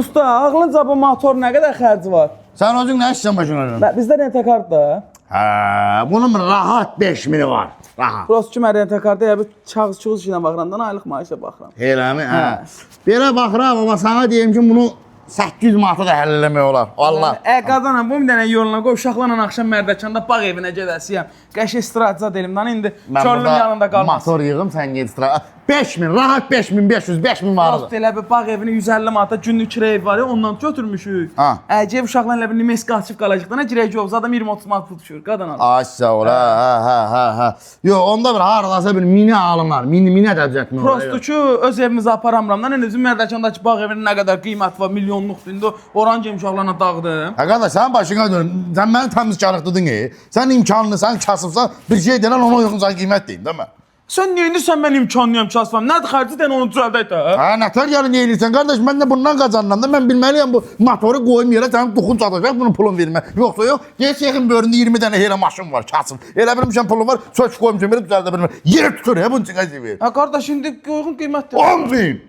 Usta, ağlınca bu motor nə qədər xərci var? Sen özün ne işlem maşınları? Bizdə rent kart da. Bunun rahat 5000'i var. Rahat. Prost ki, mən rent kartda ya bir çağız-çuğuz işinə baxıramdan aylıq maaşa baxıram. Elə mi? Belə baxıram amma sana deyim ki bunu 800 manata da həll eləmək olar. Allah. Qadanam, bu bir dənə yoluna qoy, uşaqlarla axşam Mərdəkanda bağ evinə gedəsiyəm. Qəş istirahət elimdən indi çölün yanında qalmaz. Motor yığım sən get istirahət. 5000 rahat 5500 5000 var. Prost elə bir bağ evini 150 manata günlük kirəyə var ya, ondan götürmüşük. Əcəb uşaqlarla elə bir nimeska açıb qalacaqdan girək yox, adam 20-30 manat pul düşür qadanam. Aşağı ola. Ha. Yo onda bir haradasa bir mini alınlar. Mini ədəcəkmi? Prosto ki, öz evimizə aparamramdan indi bizim Mərdəkandakı bağ evinin nə qədər qiymət var, milyonluqdur. İndi oran gəlmiş uşaqlarla dağıdım. Qardaş sən başına dön. Sən məni təmizkarlıq dedin. Sən imkanlısan, kasıbsan, bir şey deyən ona uyğun sən qiymət deyin, değil mi? Sən niyə indi sən mən imkanlıyam kasıbam? Nədir xərci dən onu düzəldək də? Nətər gəlin eləyirsən qardaş, mən də bundan qazanıram da, mən bilməliyəm bu motoru qoyum yerə, sənin duxun çatacaq, bunun pulunu vermə. Yoxsa yox, deyək şeyxin böründə 20 dənə elə maşın var, kasıb. Elə bilmişəm pulun var, sök qoymuşam, belə düzəldə bilməm. Yer tutur ya, bunun üçün qəzi verir. Qardaş, indi uyğun qiymətdir. 10 bin.